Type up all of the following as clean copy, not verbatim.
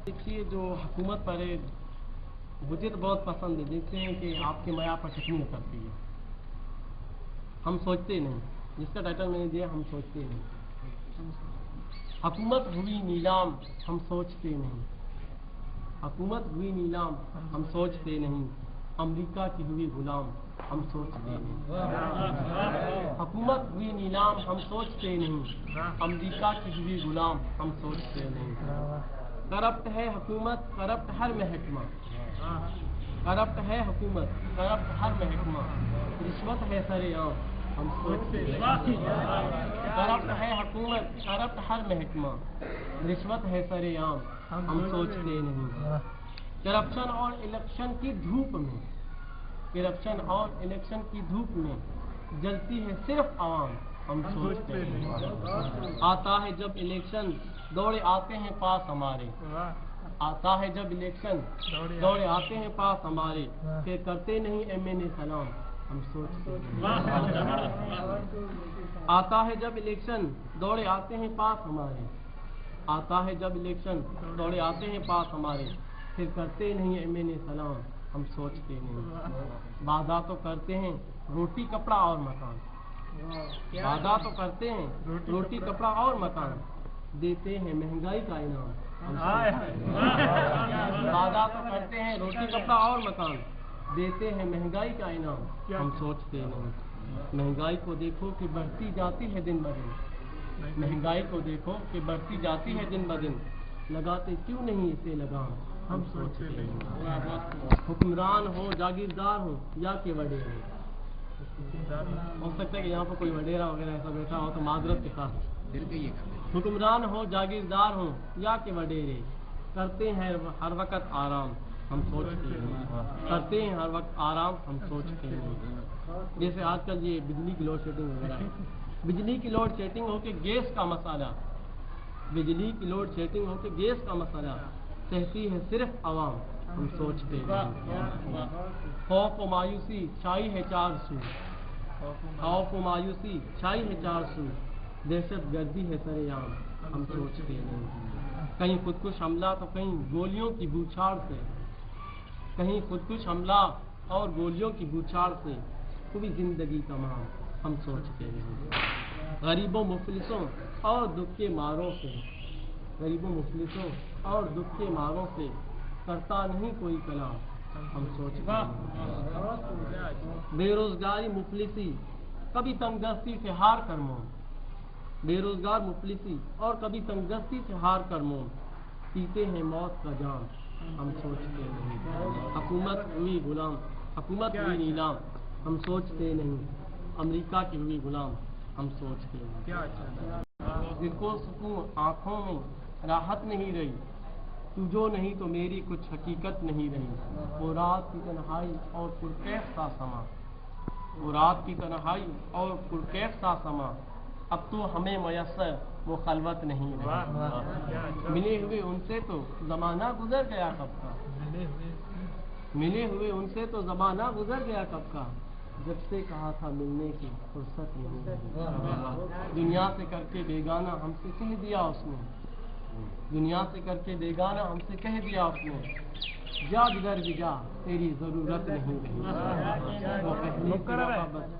دیکھیے جو حکومت پر ہے مجھے تو بہت پسند ہے. دیکھتے ہیں کہ آپ کے معیار پر کتنی اترتی ہے. ہم سوچتے نہیں. جس کا ٹائٹل میں نے دیا ہم سوچتے نہیں. حکومت ہوئی نیلام ہم سوچتے نہیں. حکومت ہوئی نیلام ہم سوچتے نہیں. امریکہ کی ہوئی غلام ہم سوچتے نہیں. حکومت ہوئی نیلام ہم سوچتے نہیں. امریکہ کی ہوئی غلام ہم سوچتے نہیں. کرپٹ ہے حکومت کرپٹ ہر محکمہ. کرپٹ ہے حکومت کرپٹ ہر محکمہ. رشوت ہے سر عام ہم سوچتے نہیں. کرپٹ ہے حکومت کرپٹ ہر محکمہ. رشوت ہے سر عام ہم سوچتے نہیں. کرپشن اور الیکشن کی دھوپ میں کرپشن اور الیکشن کی دھوپ میں جلتی ہے صرف عوام ہم سوچتے نہیں. آتا ہے جب الیکشن دوڑے آتے ہیں پاس ہمارے. آتا ہے جب الیکشن دوڑے آتے ہیں پاس ہمارے. کہ کرتے نہیں ایم این اے سلام ہم سوچتے نہیں. آتا ہے جب الیکشن دوڑے آتے ہیں پاس ہمارے. آتا ہے جب الیکشن دوڑے آتے ہیں پاس ہمارے. پھر کرتے نہیں ایم این اے سلام ہم سوچتے نہیں. وعدہ تو کرتے ہیں روٹی کپڑا اور مکان. وعدہ تو کرتے ہیں روٹی کپڑا اور مکان. دیتے ہیں مہنگائی کا انعام ہم سوچتے نہیں. وعدہ تو کرتے ہیں روٹی کپڑا اور مکان. دیتے ہیں مہنگائی کا انعام ہم سوچتے نہیں. مہنگائی کو دیکھو کہ بڑھتی جاتی ہے دن بدن. مہنگائی کو دیکھو کہ بڑھتی جاتی ہے دن بدن. لگاتے کیوں نہیں اسے لگام ہم سوچتے نہیں. حکمران ہو جاگیردار ہو یا کہ وڈیرے. ہو سکتا ہے کہ یہاں پر کوئی وڈیرا وغیرہ ایسا بیٹھا ہو تو معذرت کے ساتھ. حکمران ہو جاگیردار ہو یا کہ وڈیرے. کرتے ہیں ہر وقت آرام ہم سوچتے نہیں. کرتے ہیں ہر وقت آرام ہم سوچتے نہیں. جیسے آج کل یہ بجلی کی لوڈ شیڈنگ وغیرہ ہے. بجلی کی لوڈ شیڈنگ ہو کے گیس کا مسئلہ. بجلی کی لوڈ شیڈنگ ہو کے گیس کا مسئلہ. سہتی ہے صرف عوام ہم سوچتے نہیں. خوف و مایوسی چھائی ہے چار سو. خوف و مایوسی چھائی ہے چار سو. دہشت گردی ہے سر عام ہم سوچتے نہیں. کہیں خودکش حملہ تو کہیں گولیوں کی بوچھاڑ سے. کہیں خودکش حملہ اور گولیوں کی بوچھاڑ سے. کوئی زندگی تمام ہم سوچتے نہیں. غریبوں مفلسوں اور دکھ کے ماروں سے. غریبوں مفلسوں اور دکھ کے ماروں سے. کرتا نہیں کوئی کلام ہم سوچتے نہیں. بے روزگاری مفلسی کبھی تنگ دستی سے ہار کر موم. بے روزگار مفلسی اور کبھی تنگ دستی سے ہار کر موم. پیتے ہیں موت کا جام ہم سوچتے نہیں. حکومت ہوئی غلام حکومت ہوئی نیلام ہم سوچتے نہیں. امریکہ کی ہوئی غلام ہم سوچتے نہیں. دل کو سکون آنکھوں میں راحت نہیں رہی. تو جو نہیں تو میری کچھ حقیقت نہیں رہی. وہ رات کی تنہائی اور پرکیف سا سما. وہ رات کی تنہائی اور پرکیف سا سما. اب تو ہمیں میسر وہ خلوت نہیں رہی. ملے ہوئے ان سے تو زمانہ گزر گیا کب کا. ملے ہوئے ان سے تو زمانہ گزر گیا کب کا. جب سے کہا تھا ملنے کی فرصت نہیں رہی. دنیا سے کر کے بیگانہ ہم سے کہہ دیا اس نے. دنیا سے کر کے بیگانہ ہم سے کہہ دیا اس نے. جا جدھر بھی جا تیری ضرورت نہیں رہی. وہ پہلی سی محبت.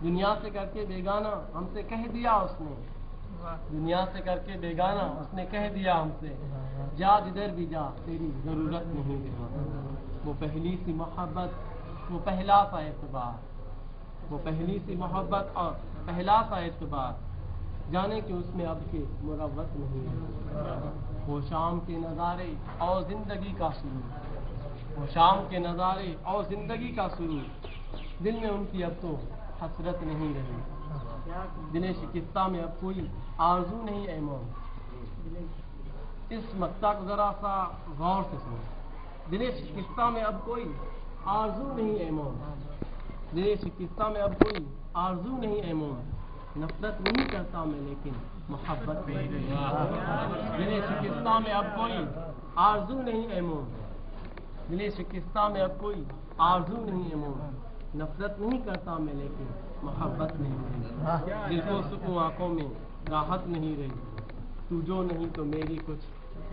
دنیا سے کر کے بیگانہ ہم سے کہہ دیا اس نے. دنیا سے کر کے بیگانہ اس نے کہہ دیا ہم سے. جا جدھر بھی جا تیری ضرورت نہیں رہی. وہ پہلی سی محبت وہ پہلا سا اعتبار. وہ پہلی سی محبت اور پہلا سا اعتبار. جانے کہ اس میں اب کے مروت نہیں ہے. وہ شام کے نظارے اور زندگی کا سرور. وہ شام کے نظارے اور زندگی کا سرور. دل میں ان کی اب تو حسرت نہیں رہی. دل شکستہ میں اب کوئی آرزو نہیں اے موم. اس مقطع کو ذرا سا غور سے سنو. دل شکستہ میں اب کوئی آرزو نہیں اے موم. دل شکستہ میں اب کوئی آرزو نہیں اے موم. نفرت نہیں کرتا میں لیکن محبت نہیں رہی. دل شکستہ میں اب کوئی آرزو نہیں اے موم. دل شکستہ میں اب کوئی آرزو نہیں اے موم. نفرت نہیں کرتا میں لیکن محبت نہیں رہی. دل کو سکون آنکھوں میں راحت نہیں رہی. تو جو نہیں تو میری کچھ